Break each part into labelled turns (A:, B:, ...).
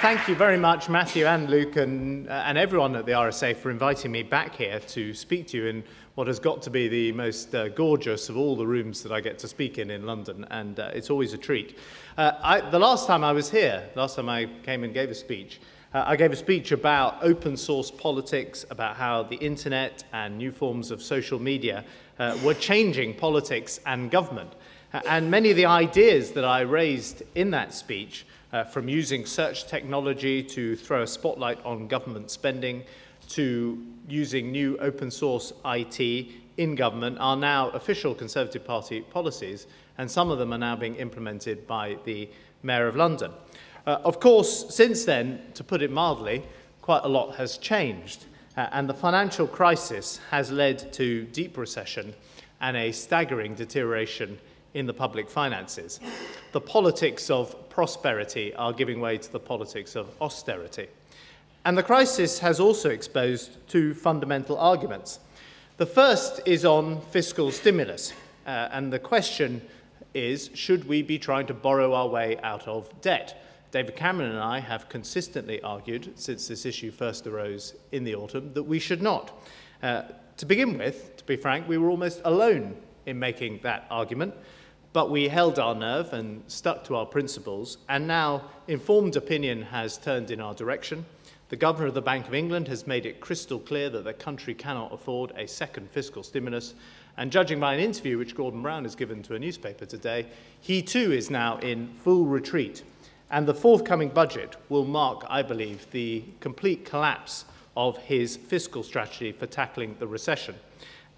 A: Thank you very much, Matthew and Luke and everyone at the RSA for inviting me back here to speak to you in what has got to be the most gorgeous of all the rooms that I get to speak in London, and it's always a treat. The last time I was here, last time I came and gave a speech, I gave a speech about open source politics, about how the internet and new forms of social media were changing politics and government. And many of the ideas that I raised in that speech, from using search technology to throw a spotlight on government spending, to using new open source IT in government, are now official Conservative Party policies, and some of them are now being implemented by the Mayor of London. Of course, since then, to put it mildly, quite a lot has changed, and the financial crisis has led to deep recession and a staggering deterioration in the public finances. The politics of prosperity are giving way to the politics of austerity. And the crisis has also exposed two fundamental arguments. The first is on fiscal stimulus, and the question is, should we be trying to borrow our way out of debt? David Cameron and I have consistently argued, since this issue first arose in the autumn, that we should not. To begin with, to be frank, we were almost alone in making that argument, but we held our nerve and stuck to our principles, and now informed opinion has turned in our direction. The Governor of the Bank of England has made it crystal clear that the country cannot afford a second fiscal stimulus, and judging by an interview which Gordon Brown has given to a newspaper today, he too is now in full retreat. And the forthcoming budget will mark, I believe, the complete collapse of his fiscal strategy for tackling the recession.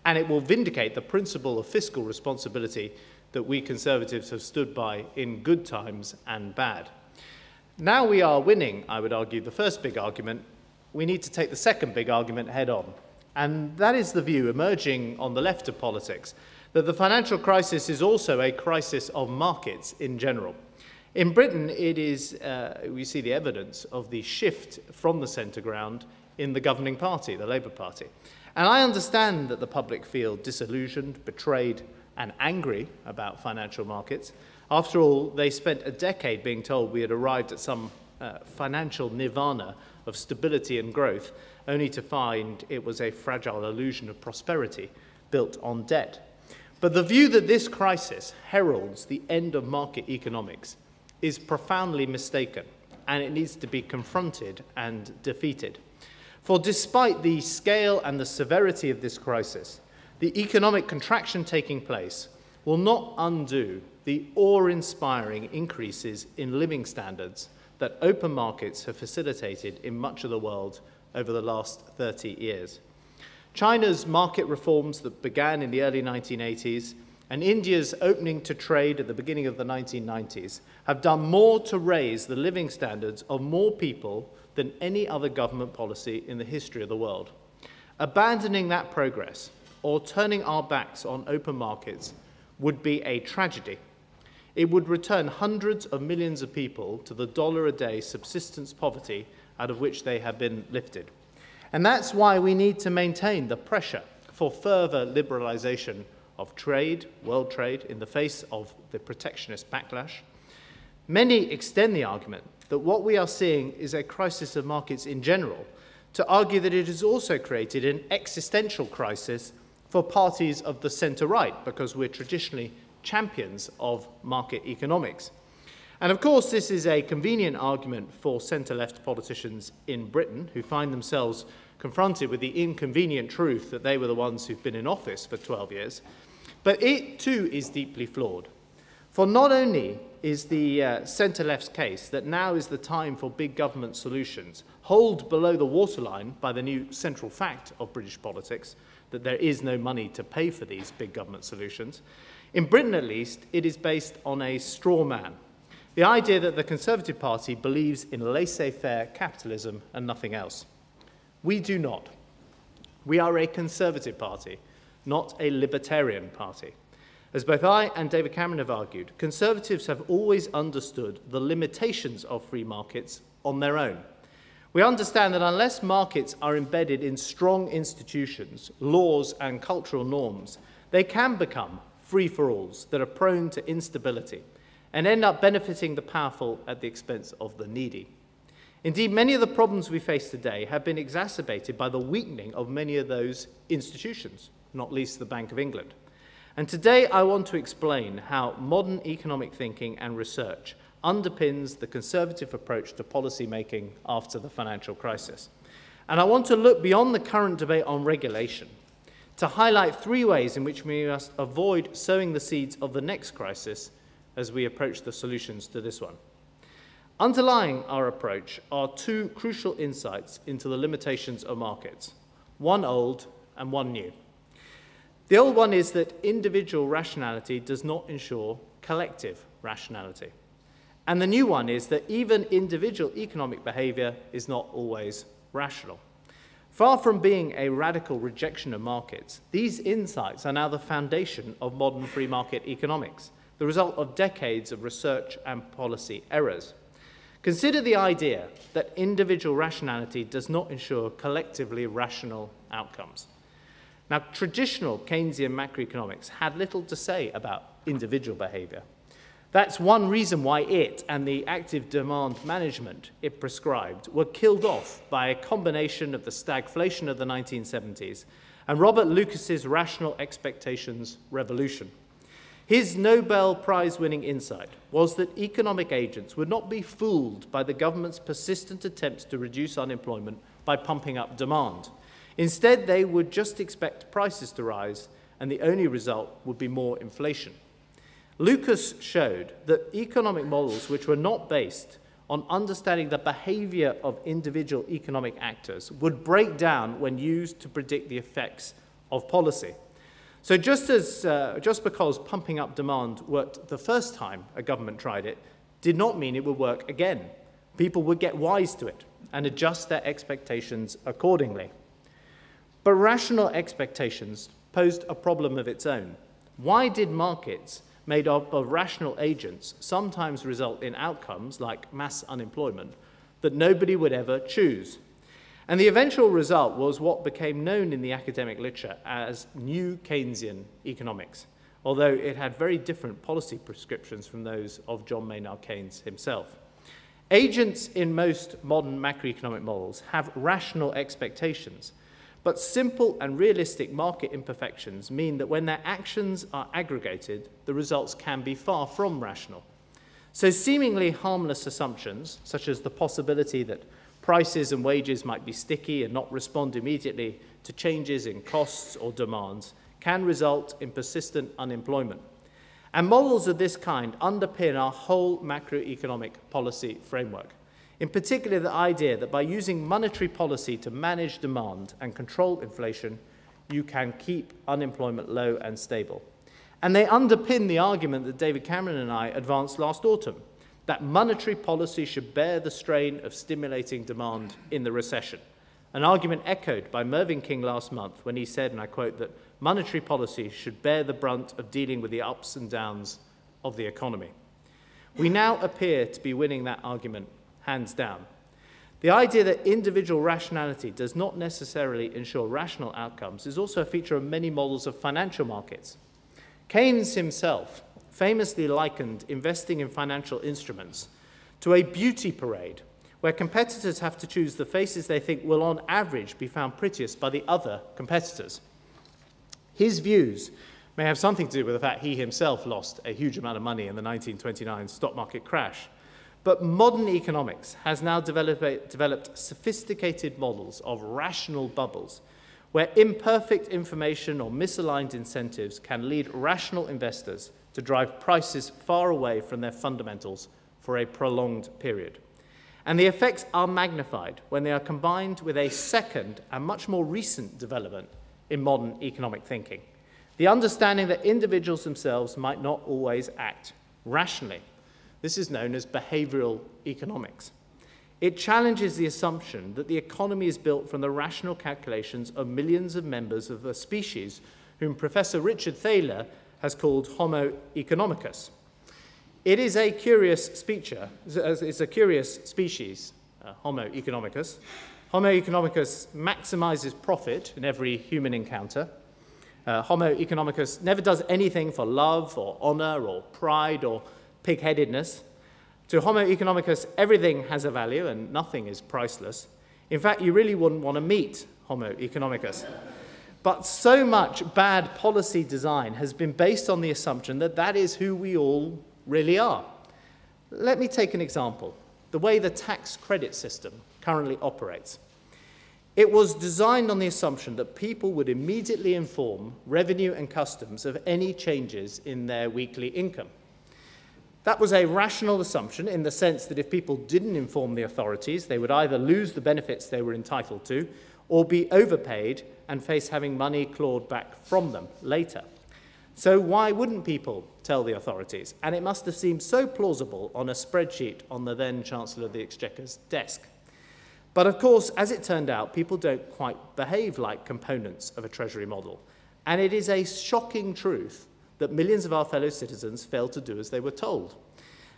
A: And it will vindicate the principle of fiscal responsibility that we Conservatives have stood by in good times and bad. Now we are winning, I would argue, the first big argument. We need to take the second big argument head on. And that is the view emerging on the left of politics, that the financial crisis is also a crisis of markets in general. In Britain, it is, we see the evidence of the shift from the centre ground in the governing party, the Labour Party. And I understand that the public feel disillusioned, betrayed, and angry about financial markets. After all, they spent a decade being told we had arrived at some financial nirvana of stability and growth, only to find it was a fragile illusion of prosperity built on debt. But the view that this crisis heralds the end of market economics is profoundly mistaken, and it needs to be confronted and defeated. For despite the scale and the severity of this crisis, the economic contraction taking place will not undo the awe-inspiring increases in living standards that open markets have facilitated in much of the world over the last 30 years. China's market reforms that began in the early 1980s and India's opening to trade at the beginning of the 1990s have done more to raise the living standards of more people than any other government policy in the history of the world. Abandoning that progress or turning our backs on open markets would be a tragedy. It would return hundreds of millions of people to the $1-a-day subsistence poverty out of which they have been lifted. And that's why we need to maintain the pressure for further liberalisation of trade, world trade, in the face of the protectionist backlash. Many extend the argument that what we are seeing is a crisis of markets in general, to argue that it has also created an existential crisis for parties of the centre-right, because we're traditionally champions of market economics. And of course, this is a convenient argument for centre-left politicians in Britain who find themselves confronted with the inconvenient truth that they were the ones who've been in office for 12 years. But it too is deeply flawed. For not only is the centre-left's case that now is the time for big government solutions, hold below the waterline by the new central fact of British politics, that there is no money to pay for these big government solutions. In Britain, at least, it is based on a straw man. The idea that the Conservative Party believes in laissez-faire capitalism and nothing else. We do not. We are a Conservative party, not a libertarian party. As both I and David Cameron have argued, conservatives have always understood the limitations of free markets on their own. We understand that unless markets are embedded in strong institutions, laws and cultural norms, they can become free-for-alls that are prone to instability and end up benefiting the powerful at the expense of the needy. Indeed, many of the problems we face today have been exacerbated by the weakening of many of those institutions, not least the Bank of England. And today I want to explain how modern economic thinking and research underpins the conservative approach to policy making after the financial crisis. And I want to look beyond the current debate on regulation to highlight 3 ways in which we must avoid sowing the seeds of the next crisis as we approach the solutions to this one. Underlying our approach are 2 crucial insights into the limitations of markets, one old and one new. The old one is that individual rationality does not ensure collective rationality. And the new one is that even individual economic behaviour is not always rational. Far from being a radical rejection of markets, these insights are now the foundation of modern free market economics, the result of decades of research and policy errors. Consider the idea that individual rationality does not ensure collectively rational outcomes. Now, traditional Keynesian macroeconomics had little to say about individual behaviour. That's one reason why it and the active demand management it prescribed were killed off by a combination of the stagflation of the 1970s and Robert Lucas's rational expectations revolution. His Nobel Prize-winning insight was that economic agents would not be fooled by the government's persistent attempts to reduce unemployment by pumping up demand. Instead, they would just expect prices to rise, and the only result would be more inflation. Lucas showed that economic models which were not based on understanding the behaviour of individual economic actors would break down when used to predict the effects of policy. So just because pumping up demand worked the first time a government tried it, did not mean it would work again. People would get wise to it and adjust their expectations accordingly. But rational expectations posed a problem of its own. Why did markets made up of rational agents sometimes result in outcomes like mass unemployment that nobody would ever choose? And the eventual result was what became known in the academic literature as new Keynesian economics, although it had very different policy prescriptions from those of John Maynard Keynes himself. Agents in most modern macroeconomic models have rational expectations, but simple and realistic market imperfections mean that when their actions are aggregated, the results can be far from rational. So seemingly harmless assumptions, such as the possibility that prices and wages might be sticky and not respond immediately to changes in costs or demands, can result in persistent unemployment. And models of this kind underpin our whole macroeconomic policy framework. In particular, the idea that by using monetary policy to manage demand and control inflation, you can keep unemployment low and stable. And they underpin the argument that David Cameron and I advanced last autumn, that monetary policy should bear the strain of stimulating demand in the recession, an argument echoed by Mervyn King last month when he said, and I quote, that monetary policy should bear the brunt of dealing with the ups and downs of the economy. We now appear to be winning that argument hands down. The idea that individual rationality does not necessarily ensure rational outcomes is also a feature of many models of financial markets. Keynes himself famously likened investing in financial instruments to a beauty parade where competitors have to choose the faces they think will on average be found prettiest by the other competitors. His views may have something to do with the fact he himself lost a huge amount of money in the 1929 stock market crash. But modern economics has now developed sophisticated models of rational bubbles where imperfect information or misaligned incentives can lead rational investors to drive prices far away from their fundamentals for a prolonged period. And the effects are magnified when they are combined with a second and much more recent development in modern economic thinking, the understanding that individuals themselves might not always act rationally. This is known as behavioral economics. It challenges the assumption that the economy is built from the rational calculations of millions of members of a species whom Professor Richard Thaler has called Homo economicus. It is a curious it's a curious species, Homo economicus. Homo economicus maximizes profit in every human encounter. Homo economicus never does anything for love or honor or pride or pig-headedness. To Homo economicus, everything has a value and nothing is priceless. In fact, you really wouldn't want to meet Homo economicus. But so much bad policy design has been based on the assumption that that is who we all really are. Let me take an example, the way the tax credit system currently operates. It was designed on the assumption that people would immediately inform revenue and customs of any changes in their weekly income. That was a rational assumption in the sense that if people didn't inform the authorities, they would either lose the benefits they were entitled to or be overpaid and face having money clawed back from them later. So why wouldn't people tell the authorities? And it must have seemed so plausible on a spreadsheet on the then Chancellor of the Exchequer's desk. But of course, as it turned out, people don't quite behave like components of a Treasury model. And it is a shocking truth that millions of our fellow citizens failed to do as they were told.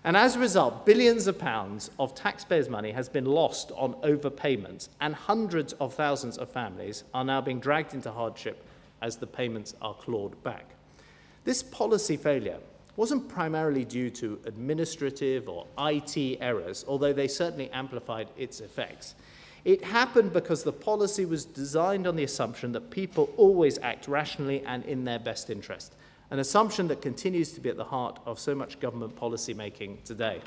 A: And as a result, billions of pounds of taxpayers' money has been lost on overpayments, and hundreds of thousands of families are now being dragged into hardship as the payments are clawed back. This policy failure wasn't primarily due to administrative or IT errors, although they certainly amplified its effects. It happened because the policy was designed on the assumption that people always act rationally and in their best interest, an assumption that continues to be at the heart of so much government policy making today.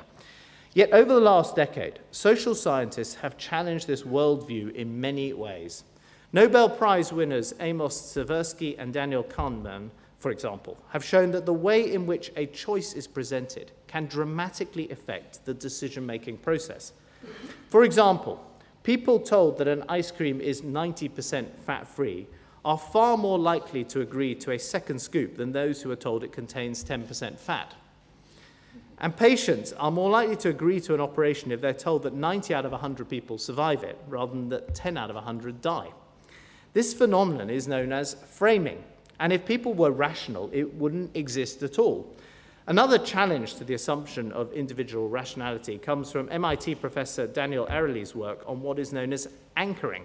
A: Yet over the last decade, social scientists have challenged this worldview in many ways. Nobel Prize winners Amos Tversky and Daniel Kahneman, for example, have shown that the way in which a choice is presented can dramatically affect the decision-making process. For example, people told that an ice cream is 90% fat-free are far more likely to agree to a second scoop than those who are told it contains 10% fat. And patients are more likely to agree to an operation if they're told that 90 out of 100 people survive it, rather than that 10 out of 100 die. This phenomenon is known as framing, and if people were rational, it wouldn't exist at all. Another challenge to the assumption of individual rationality comes from MIT professor Daniel Ariely's work on what is known as anchoring.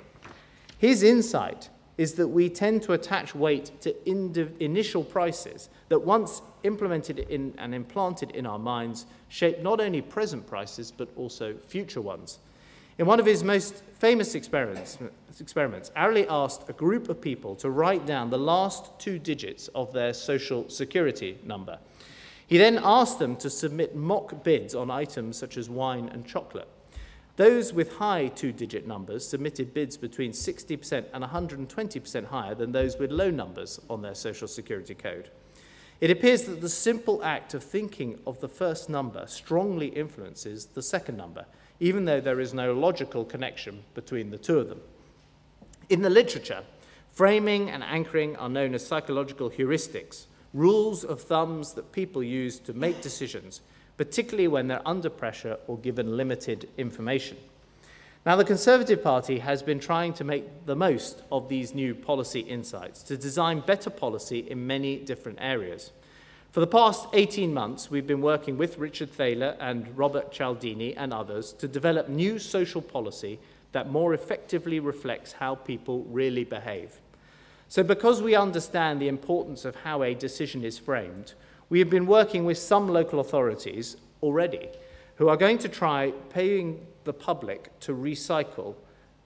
A: His insight is that we tend to attach weight to initial prices that once implemented in and implanted in our minds shape not only present prices but also future ones. In one of his most famous experiments, Ariely asked a group of people to write down the last 2 digits of their social security number. He then asked them to submit mock bids on items such as wine and chocolate. Those with high 2-digit numbers submitted bids between 60% and 120% higher than those with low numbers on their social security code. It appears that the simple act of thinking of the first number strongly influences the second number, even though there is no logical connection between the two of them. In the literature, framing and anchoring are known as psychological heuristics, rules of thumbs that people use to make decisions, particularly when they're under pressure or given limited information. Now, the Conservative Party has been trying to make the most of these new policy insights to design better policy in many different areas. For the past 18 months, we've been working with Richard Thaler and Robert Cialdini and others to develop new social policy that more effectively reflects how people really behave. So because we understand the importance of how a decision is framed, we have been working with some local authorities already who are going to try paying the public to recycle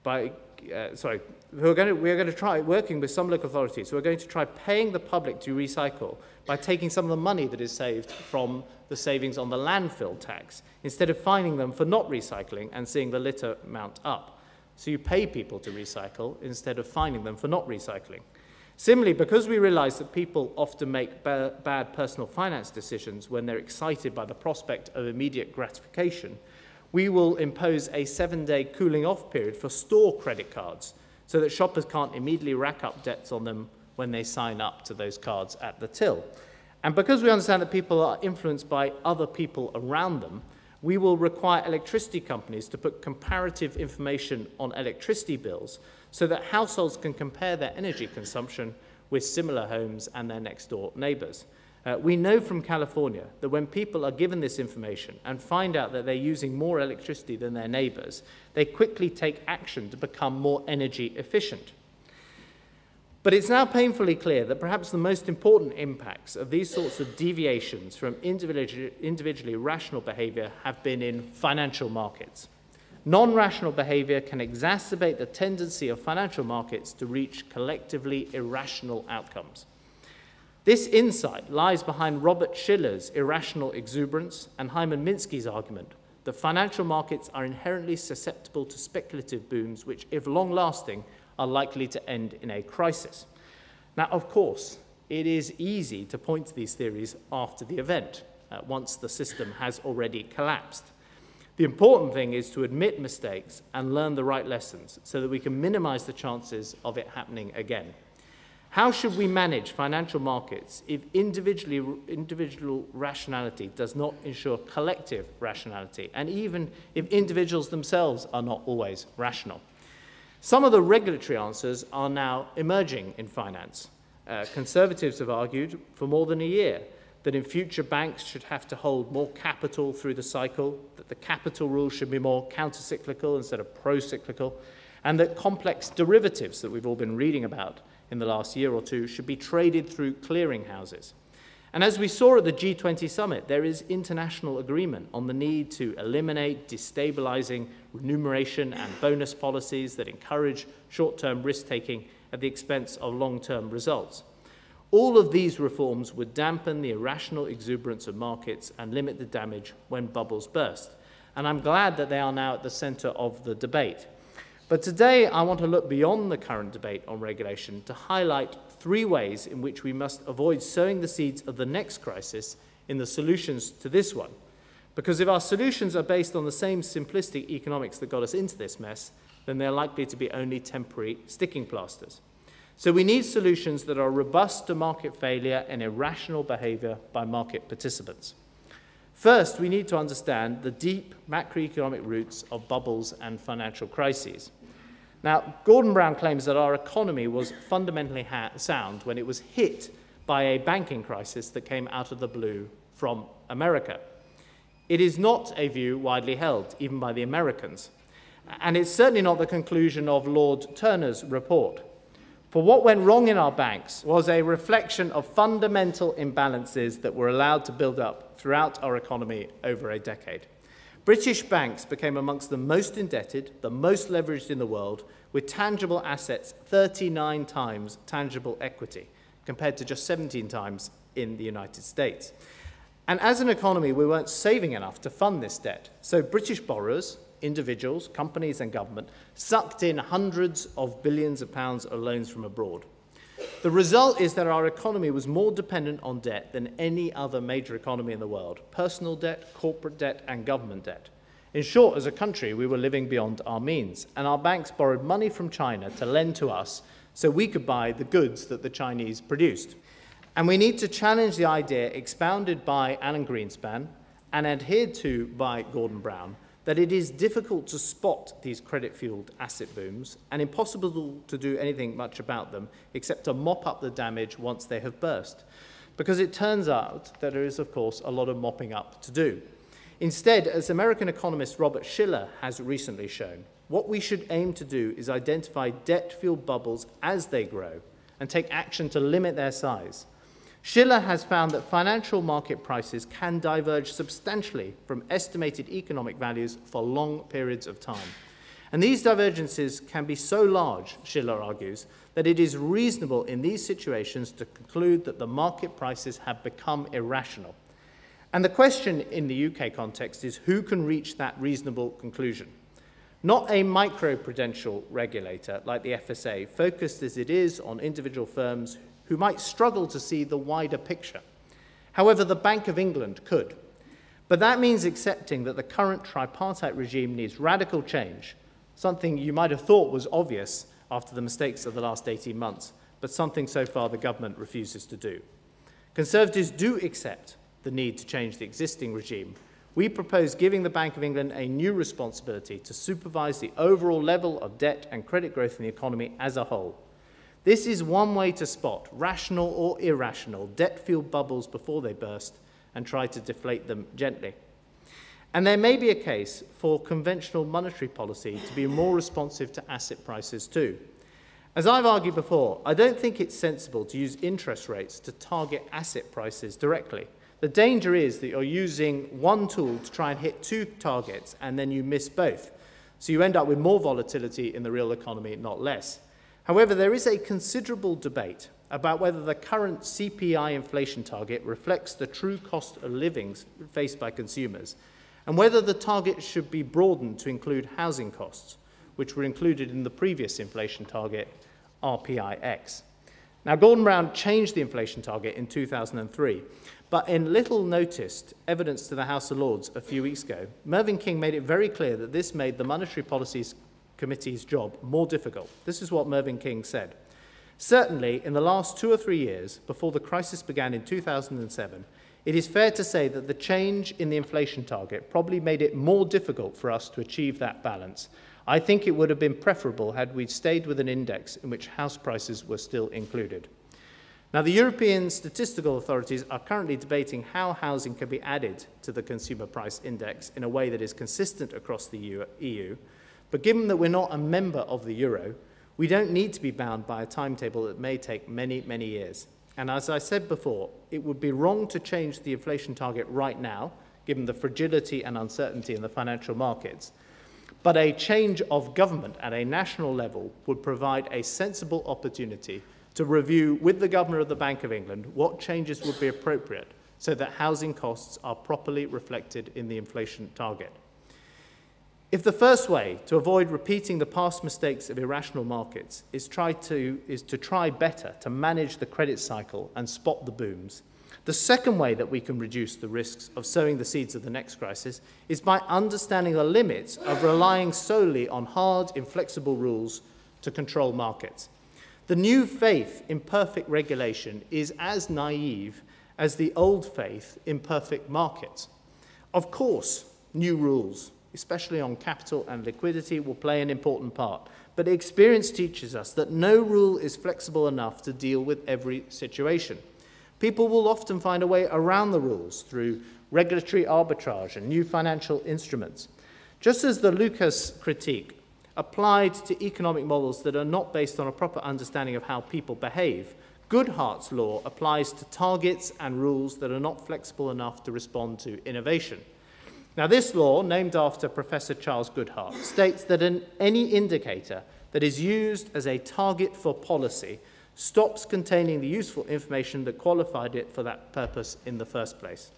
A: by, we are going to try working with some local authorities who are going to try paying the public to recycle by taking some of the money that is saved from the savings on the landfill tax, instead of fining them for not recycling and seeing the litter mount up. So you pay people to recycle instead of fining them for not recycling. Similarly, because we realize that people often make bad personal finance decisions when they're excited by the prospect of immediate gratification, we will impose a 7-day cooling off period for store credit cards so that shoppers can't immediately rack up debts on them when they sign up to those cards at the till. And because we understand that people are influenced by other people around them, we will require electricity companies to put comparative information on electricity bills so that households can compare their energy consumption with similar homes and their next-door neighbours. We know from California that when people are given this information and find out that they're using more electricity than their neighbors, they quickly take action to become more energy efficient. But it's now painfully clear that perhaps the most important impacts of these sorts of deviations from individually rational behavior have been in financial markets. Non-rational behavior can exacerbate the tendency of financial markets to reach collectively irrational outcomes. This insight lies behind Robert Shiller's irrational exuberance and Hyman Minsky's argument that financial markets are inherently susceptible to speculative booms which, if long-lasting, are likely to end in a crisis. Now, of course, it is easy to point to these theories after the event, once the system has already collapsed. The important thing is to admit mistakes and learn the right lessons so that we can minimize the chances of it happening again. How should we manage financial markets if individual rationality does not ensure collective rationality, and even if individuals themselves are not always rational? Some of the regulatory answers are now emerging in finance. Conservatives have argued for more than a year that in future banks should have to hold more capital through the cycle, that the capital rules should be more counter-cyclical instead of pro-cyclical, and that complex derivatives that we've all been reading about in the last year or two should be traded through clearinghouses. And as we saw at the G20 summit, there is international agreement on the need to eliminate destabilizing remuneration and bonus policies that encourage short-term risk-taking at the expense of long-term results. All of these reforms would dampen the irrational exuberance of markets and limit the damage when bubbles burst. And I'm glad that they are now at the center of the debate. But today, I want to look beyond the current debate on regulation to highlight 3 ways in which we must avoid sowing the seeds of the next crisis in the solutions to this one. Because if our solutions are based on the same simplistic economics that got us into this mess, then they're likely to be only temporary sticking plasters. So we need solutions that are robust to market failure and irrational behavior by market participants. First, we need to understand the deep macroeconomic roots of bubbles and financial crises. Now, Gordon Brown claims that our economy was fundamentally sound when it was hit by a banking crisis that came out of the blue from America. It is not a view widely held, even by the Americans. And it's certainly not the conclusion of Lord Turner's report. For what went wrong in our banks was a reflection of fundamental imbalances that were allowed to build up throughout our economy over a decade. British banks became amongst the most indebted, the most leveraged in the world, with tangible assets 39 times tangible equity, compared to just 17 times in the United States. And as an economy, we weren't saving enough to fund this debt. So British borrowers, individuals, companies and government, sucked in hundreds of billions of pounds of loans from abroad. The result is that our economy was more dependent on debt than any other major economy in the world: personal debt, corporate debt, and government debt. In short, as a country, we were living beyond our means, and our banks borrowed money from China to lend to us so we could buy the goods that the Chinese produced. And we need to challenge the idea expounded by Alan Greenspan and adhered to by Gordon Brown, that it is difficult to spot these credit-fueled asset booms and impossible to do anything much about them except to mop up the damage once they have burst. Because it turns out that there is, of course, a lot of mopping up to do. Instead, as American economist Robert Shiller has recently shown, what we should aim to do is identify debt-fueled bubbles as they grow and take action to limit their size. Shiller has found that financial market prices can diverge substantially from estimated economic values for long periods of time. And these divergences can be so large, Shiller argues, that it is reasonable in these situations to conclude that the market prices have become irrational. And the question in the UK context is who can reach that reasonable conclusion? Not a microprudential regulator like the FSA, focused as it is on individual firms who might struggle to see the wider picture. However, the Bank of England could. But that means accepting that the current tripartite regime needs radical change, something you might have thought was obvious after the mistakes of the last 18 months, but something so far the government refuses to do. Conservatives do accept the need to change the existing regime. We propose giving the Bank of England a new responsibility to supervise the overall level of debt and credit growth in the economy as a whole. This is one way to spot rational or irrational debt-fueled bubbles before they burst and try to deflate them gently. And there may be a case for conventional monetary policy to be more responsive to asset prices too. As I've argued before, I don't think it's sensible to use interest rates to target asset prices directly. The danger is that you're using one tool to try and hit two targets and then you miss both. So you end up with more volatility in the real economy, not less. However, there is a considerable debate about whether the current CPI inflation target reflects the true cost of living faced by consumers, and whether the target should be broadened to include housing costs, which were included in the previous inflation target, RPIX. Now, Gordon Brown changed the inflation target in 2003, but in little noticed evidence to the House of Lords a few weeks ago, Mervyn King made it very clear that this made the Monetary Policies Committee's job more difficult. This is what Mervyn King said. Certainly, in the last 2 or 3 years, before the crisis began in 2007, it is fair to say that the change in the inflation target probably made it more difficult for us to achieve that balance. I think it would have been preferable had we stayed with an index in which house prices were still included. Now, the European statistical authorities are currently debating how housing can be added to the Consumer Price Index in a way that is consistent across the EU. But given that we're not a member of the euro, we don't need to be bound by a timetable that may take many, many years. And as I said before, it would be wrong to change the inflation target right now, given the fragility and uncertainty in the financial markets. But a change of government at a national level would provide a sensible opportunity to review with the Governor of the Bank of England what changes would be appropriate so that housing costs are properly reflected in the inflation target. If the first way to avoid repeating the past mistakes of irrational markets is to try better to manage the credit cycle and spot the booms, the second way that we can reduce the risks of sowing the seeds of the next crisis is by understanding the limits of relying solely on hard, inflexible rules to control markets. The new faith in perfect regulation is as naive as the old faith in perfect markets. Of course, new rules, especially on capital and liquidity, will play an important part. But experience teaches us that no rule is flexible enough to deal with every situation. People will often find a way around the rules through regulatory arbitrage and new financial instruments. Just as the Lucas critique applied to economic models that are not based on a proper understanding of how people behave, Goodhart's law applies to targets and rules that are not flexible enough to respond to innovation. Now, this law, named after Professor Charles Goodhart, states that any indicator that is used as a target for policy stops containing the useful information that qualified it for that purpose in the first place.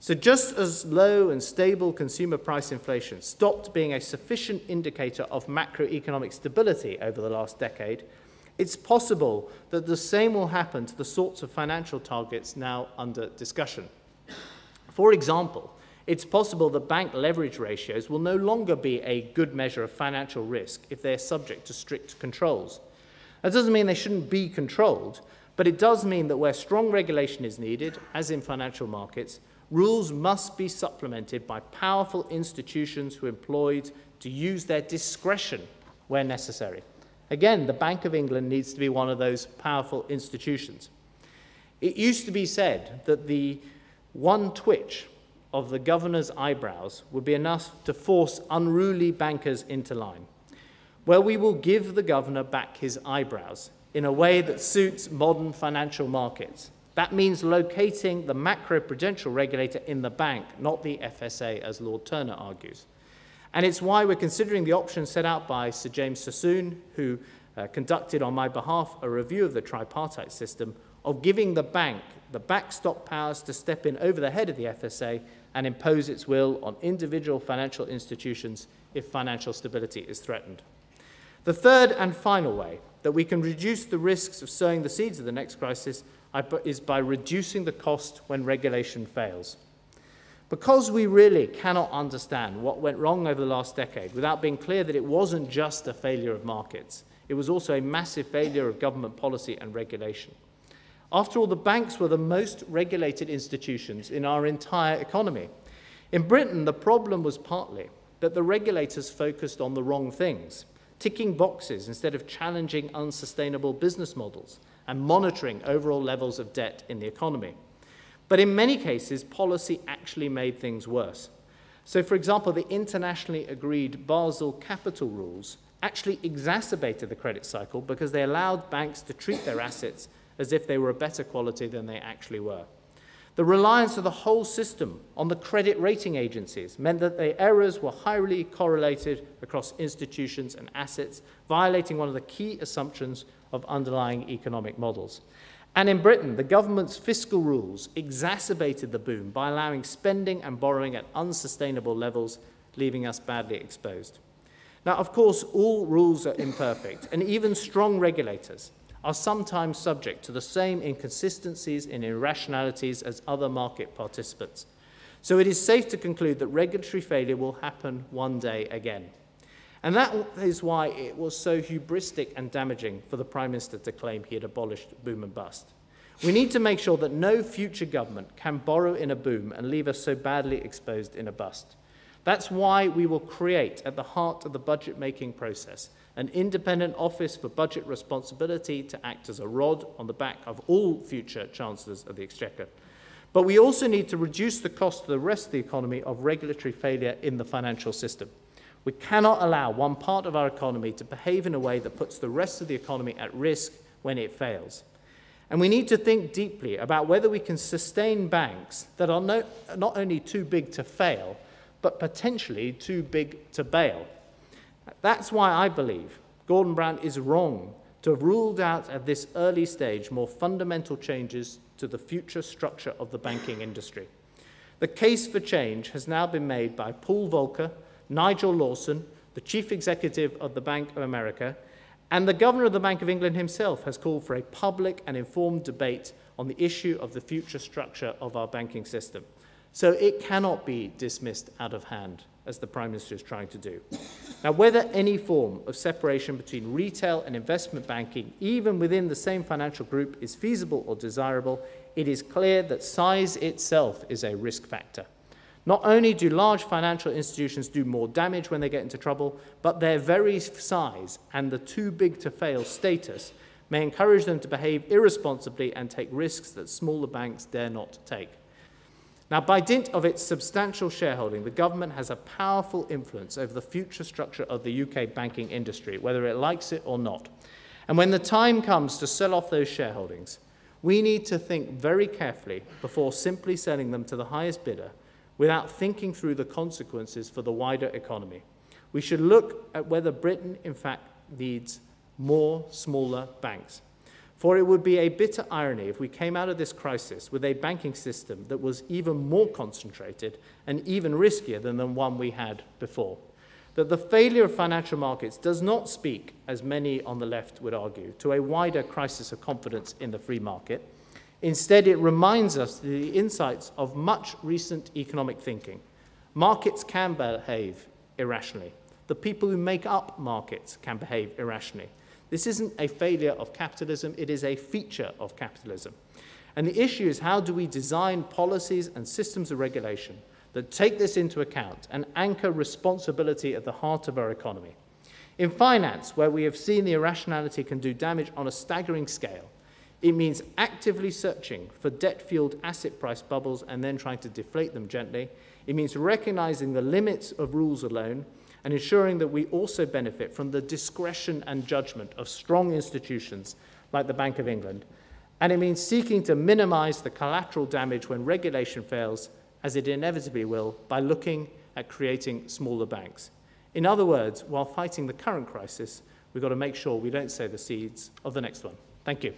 A: So just as low and stable consumer price inflation stopped being a sufficient indicator of macroeconomic stability over the last decade, it's possible that the same will happen to the sorts of financial targets now under discussion. For example, it's possible that bank leverage ratios will no longer be a good measure of financial risk if they're subject to strict controls. That doesn't mean they shouldn't be controlled, but it does mean that where strong regulation is needed, as in financial markets, rules must be supplemented by powerful institutions who are employed to use their discretion where necessary. Again, the Bank of England needs to be one of those powerful institutions. It used to be said that the one twitch of the governor's eyebrows would be enough to force unruly bankers into line. Well, we will give the governor back his eyebrows in a way that suits modern financial markets. That means locating the macroprudential regulator in the bank, not the FSA, as Lord Turner argues. And it's why we're considering the option set out by Sir James Sassoon, who conducted on my behalf a review of the tripartite system, of giving the bank the backstop powers to step in over the head of the FSA and impose its will on individual financial institutions if financial stability is threatened. The third and final way that we can reduce the risks of sowing the seeds of the next crisis is by reducing the cost when regulation fails. Because we really cannot understand what went wrong over the last decade without being clear that it wasn't just a failure of markets, it was also a massive failure of government policy and regulation. After all, the banks were the most regulated institutions in our entire economy. In Britain, the problem was partly that the regulators focused on the wrong things. ticking boxes instead of challenging unsustainable business models, and monitoring overall levels of debt in the economy. But in many cases, policy actually made things worse. So, for example, the internationally agreed Basel capital rules actually exacerbated the credit cycle because they allowed banks to treat their assets as if they were a better quality than they actually were. The reliance of the whole system on the credit rating agencies meant that the errors were highly correlated across institutions and assets, violating one of the key assumptions of underlying economic models. And in Britain, the government's fiscal rules exacerbated the boom by allowing spending and borrowing at unsustainable levels, leaving us badly exposed. Now, of course, all rules are imperfect, and even strong regulators are sometimes subject to the same inconsistencies and irrationalities as other market participants. So it is safe to conclude that regulatory failure will happen one day again. And that is why it was so hubristic and damaging for the Prime Minister to claim he had abolished boom and bust. We need to make sure that no future government can borrow in a boom and leave us so badly exposed in a bust. That's why we will create, at the heart of the budget-making process, an independent office for budget responsibility to act as a rod on the back of all future Chancellors of the Exchequer. But we also need to reduce the cost to the rest of the economy of regulatory failure in the financial system. We cannot allow one part of our economy to behave in a way that puts the rest of the economy at risk when it fails. And we need to think deeply about whether we can sustain banks that are not only too big to fail, but potentially too big to bail. That's why I believe Gordon Brown is wrong to have ruled out at this early stage more fundamental changes to the future structure of the banking industry. The case for change has now been made by Paul Volcker, Nigel Lawson, the Chief Executive of the Bank of America, and the Governor of the Bank of England himself has called for a public and informed debate on the issue of the future structure of our banking system. So it cannot be dismissed out of hand, as the Prime Minister is trying to do. Now, whether any form of separation between retail and investment banking, even within the same financial group, is feasible or desirable, it is clear that size itself is a risk factor. Not only do large financial institutions do more damage when they get into trouble, but their very size and the too big to fail status may encourage them to behave irresponsibly and take risks that smaller banks dare not take. Now, by dint of its substantial shareholding, the government has a powerful influence over the future structure of the UK banking industry, whether it likes it or not. And when the time comes to sell off those shareholdings, we need to think very carefully before simply selling them to the highest bidder without thinking through the consequences for the wider economy. We should look at whether Britain, in fact, needs more smaller banks. For it would be a bitter irony if we came out of this crisis with a banking system that was even more concentrated and even riskier than the one we had before. That the failure of financial markets does not speak, as many on the left would argue, to a wider crisis of confidence in the free market. Instead, it reminds us of the insights of much recent economic thinking. Markets can behave irrationally. The people who make up markets can behave irrationally. This isn't a failure of capitalism, it is a feature of capitalism. And the issue is, how do we design policies and systems of regulation that take this into account and anchor responsibility at the heart of our economy? In finance, where we have seen the irrationality can do damage on a staggering scale, it means actively searching for debt-fueled asset price bubbles and then trying to deflate them gently. It means recognizing the limits of rules alone and ensuring that we also benefit from the discretion and judgment of strong institutions like the Bank of England. And it means seeking to minimize the collateral damage when regulation fails, as it inevitably will, by looking at creating smaller banks. In other words, while fighting the current crisis, we've got to make sure we don't sow the seeds of the next one. Thank you.